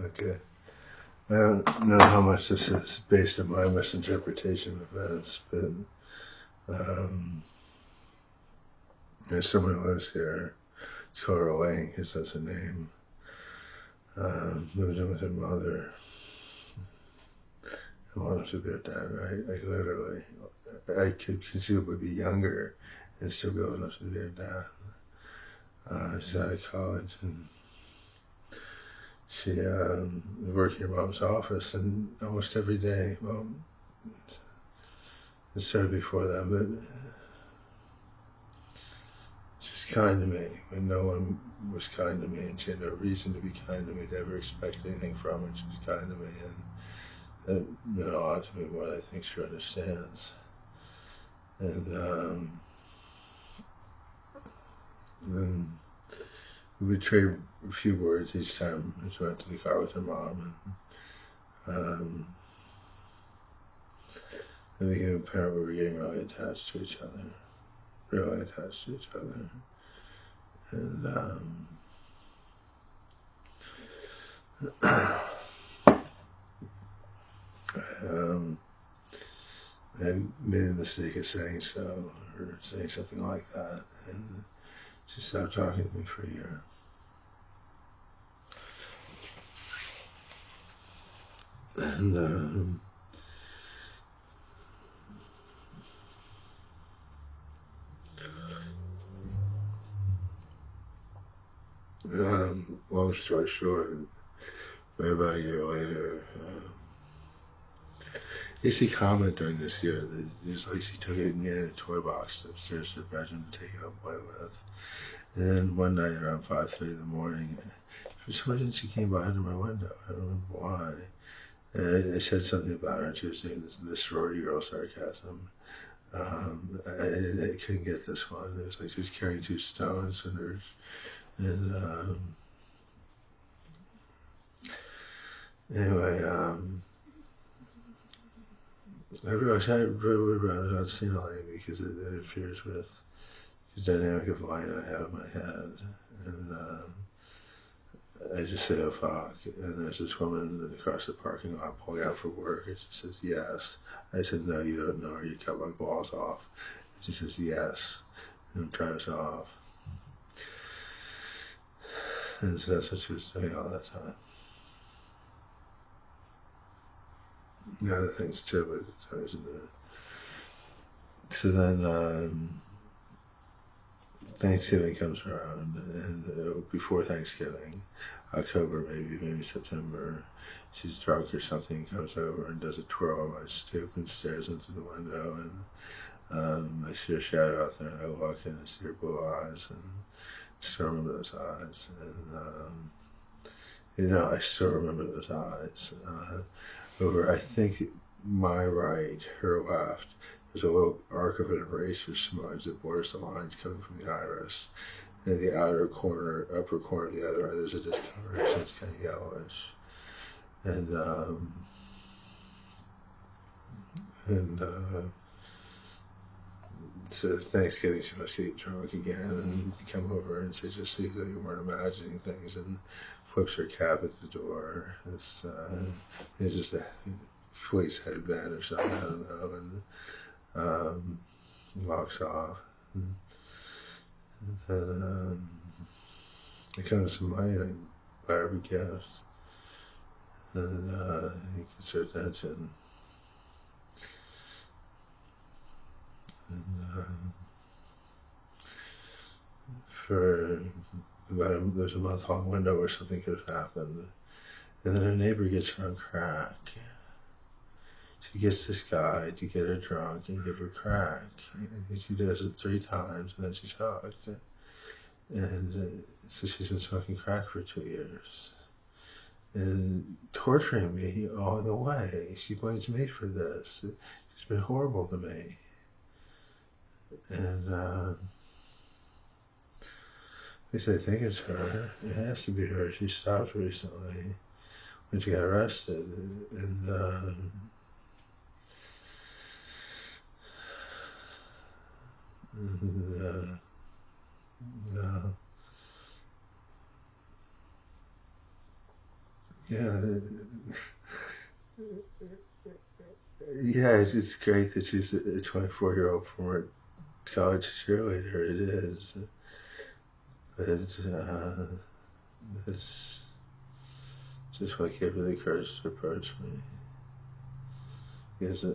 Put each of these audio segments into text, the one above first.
Okay. I don't know how much this is based on my misinterpretation of events, but there's someone who lives here. It's Cora Wang, because that's her name. Moved in with her mother. I wanted to be her dad, right? Like literally. I could conceivably be younger and still be old enough to be her dad. She's out of college and she worked in your mom's office, and almost every day, well, it started before that, but she's kind to me when no one was kind to me, and she had no reason to be kind to me, to ever expect anything from her. She was kind to me, and that meant a lot to me, more than I think she understands. And then we would trade a few words each time she went to the car with her mom, and it became apparent we were getting really attached to each other. Really attached to each other. And I made the mistake of saying so, or saying something like that, and she stopped talking to me for a year. And long story short, about a year later, Issy commented during this year that it was like she took it me in a toy box upstairs to her bedroom to take it home and play with. And then one night around 5:30 in the morning, for some reason she came by under my window. I don't remember why. And I said something about her, and she was doing this sorority girl sarcasm. I couldn't get this one. It was like she was carrying 2 stones, and anyway, I realized I really would rather not see Elaine because it interferes with the dynamic of line I have in my head. And I just say, oh fuck. And there's this woman across the parking lot pulling out for work. And she says, yes. I said, no, you don't know her. You cut my balls off. And she says, yes. And drives off. And so that's what she was doing all that time. The other things too, but so then Thanksgiving comes around, and before Thanksgiving, October maybe September, she's drunk or something, comes over and does a twirl on my stoop and stares into the window, and I see her shadow out there, and I walk in and see her blue eyes, and I still remember those eyes, and I still remember those eyes. Over, I think, my right, her left, there's a little arc of an eraser smudge that borders the lines coming from the iris. And the outer corner, upper corner of the other eye, there's a discoloration. It's kind of yellowish. And so Thanksgiving, she must get drunk again and come over and she just sees that you weren't imagining things and flips her cap at the door. It's just a fleece headband or something, I don't know, and walks off. And then it comes to mind, I buy her a gift, and he gets her attention. And there's a month-long window where something could have happened, and then her neighbor gets her on crack. She gets this guy to get her drunk and give her crack. And she does it 3 times, and then she's hooked. And so she's been smoking crack for 2 years. And torturing me all the way. She blames me for this. She's been horrible to me. And at least I think it's her. It has to be her. She stopped recently when she got arrested. And Yeah, yeah, it's just great that she's a 24-year-old former college cheerleader. It is, but it's just what gave her the courage to approach me. Because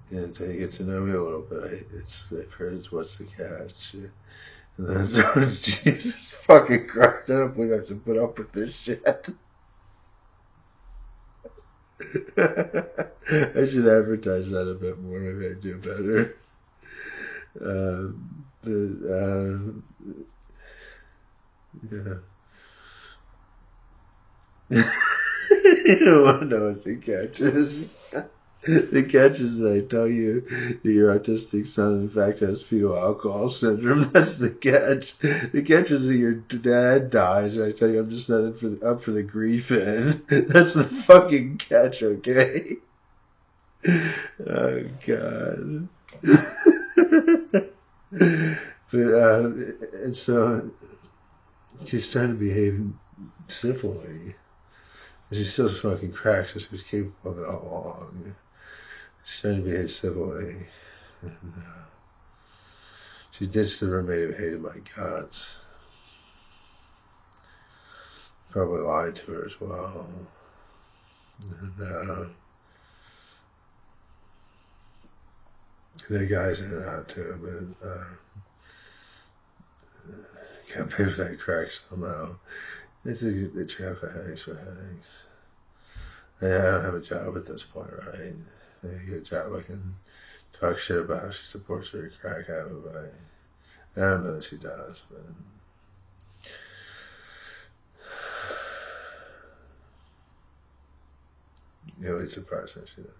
until you get to know me a little bit, I've heard it's what's the catch. And then so, Jesus fucking Christ, I don't believe I have to put up with this shit. I should advertise that a bit more. Maybe I do better. But yeah. You don't want to know what the catch is. The catch is that I tell you that your autistic son, in fact, has fetal alcohol syndrome. That's the catch. The catch is that your dad dies, and I tell you I'm just not up for the grief end. That's the fucking catch, okay? Oh, God. But, and so she's trying to behave civilly. She's still smoking crack, so she was capable of it all along. She's trying to behave civilly. And, she ditched the roommate who hated my guts. Probably lied to her as well. And the guy's in and out too, but can't pay for that crack somehow. This is the trap for headaches for headaches. And I don't have a job at this point, right? I get a job I can talk shit about how she supports her crack habit, but I don't know that she does, but it would surprise me if she does.